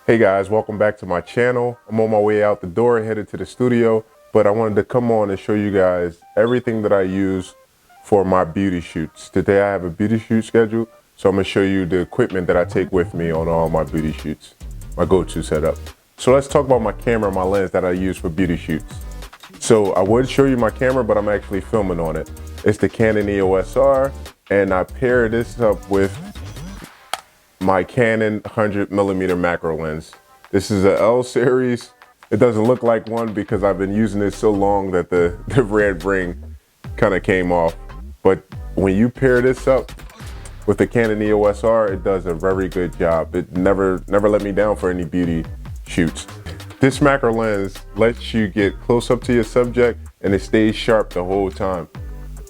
Hey guys, welcome back to my channel. I'm on my way out the door, headed to the studio, but I wanted to come on and show you guys everything that I use for my beauty shoots. Today I have a beauty shoot scheduled, so I'm gonna show you the equipment that I take with me on all my beauty shoots, my go-to setup. So let's talk about my camera and my lens that I use for beauty shoots. So I would show you my camera, but I'm actually filming on it. It's the Canon EOS R, and I pair this up with my Canon 100mm macro lens. This is a L series. It doesn't look like one because I've been using it so long that the red ring kind of came off. But when you pair this up with the Canon EOS R, it does a very good job. It never let me down for any beauty shoots. This macro lens lets you get close up to your subject and it stays sharp the whole time.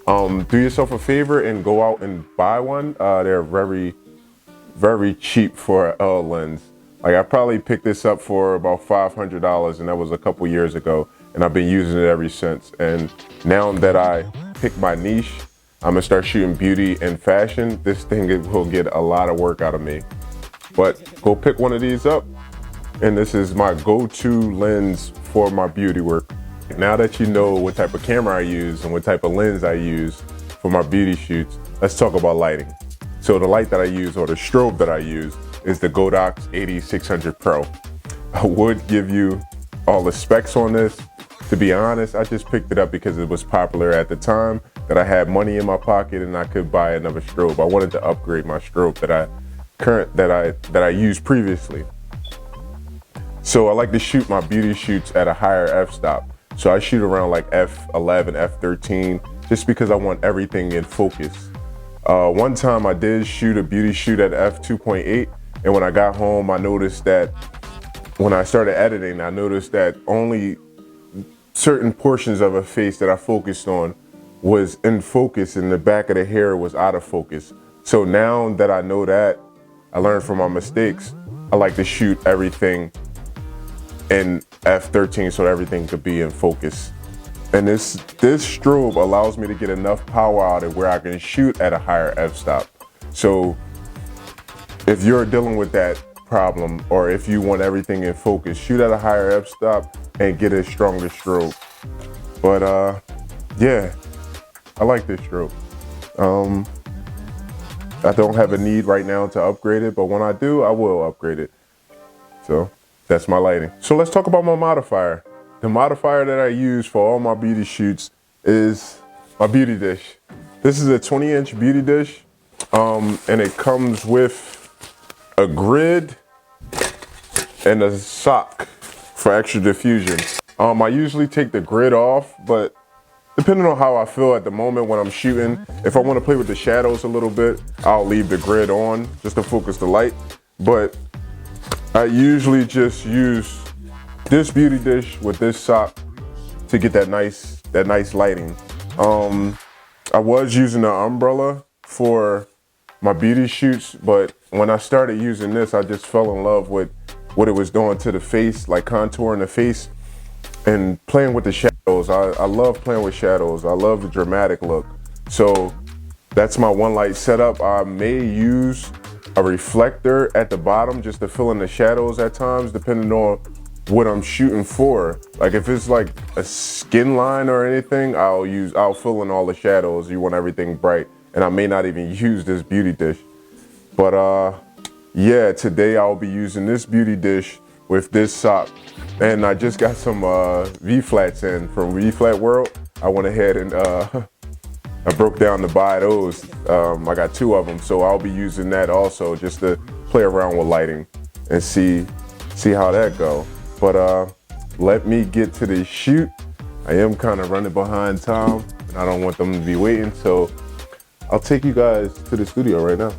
Do yourself a favor and go out and buy one. They're very cheap for an L lens. Like I probably picked this up for about $500 and that was a couple years ago, and I've been using it ever since. And now that I picked my niche, I'm gonna start shooting beauty and fashion. This thing will get a lot of work out of me. But go pick one of these up, and this is my go-to lens for my beauty work. Now that you know what type of camera I use and what type of lens I use for my beauty shoots, let's talk about lighting. So the light that I use, or the strobe that I use, is the Godox 8600 Pro. I would give you all the specs on this. To be honest, I just picked it up because it was popular at the time, that I had money in my pocket and I could buy another strobe. I wanted to upgrade my strobe that I used previously. So I like to shoot my beauty shoots at a higher f-stop. So I shoot around like f11, f13, just because I want everything in focus. One time I did shoot a beauty shoot at f2.8, and when I got home I noticed that when I started editing, I noticed that only certain portions of a face that I focused on was in focus and the back of the hair was out of focus. So now that I know that, I learned from my mistakes, I like to shoot everything in f13 so everything could be in focus. And this strobe allows me to get enough power out of it where I can shoot at a higher f-stop. So if you're dealing with that problem, or if you want everything in focus, shoot at a higher f-stop and get a stronger strobe. But yeah, I like this strobe. I don't have a need right now to upgrade it, but when I do, I will upgrade it. So that's my lighting. So let's talk about my modifier. The modifier that I use for all my beauty shoots is my beauty dish. This is a 20-inch beauty dish, and it comes with a grid and a sock for extra diffusion. I usually take the grid off, but depending on how I feel at the moment when I'm shooting, if I want to play with the shadows a little bit, I'll leave the grid on just to focus the light. But I usually just use this beauty dish with this sock to get that nice lighting. I was using an umbrella for my beauty shoots, but when I started using this, I just fell in love with what it was doing to the face, like contouring the face and playing with the shadows. I love playing with shadows. I love the dramatic look. So that's my one light setup. I may use a reflector at the bottom just to fill in the shadows at times, depending on what I'm shooting for. Like if it's like a skin line or anything, I'll fill in all the shadows. You want everything bright, and I may not even use this beauty dish. But yeah, today I'll be using this beauty dish with this sock. And I just got some V-flats in from V-flat World. I went ahead and I broke down to buy those. I got 2 of them, so I'll be using that also just to play around with lighting and see how that go. But let me get to the shoot. I am kind of running behind time, and I don't want them to be waiting, so I'll take you guys to the studio right now.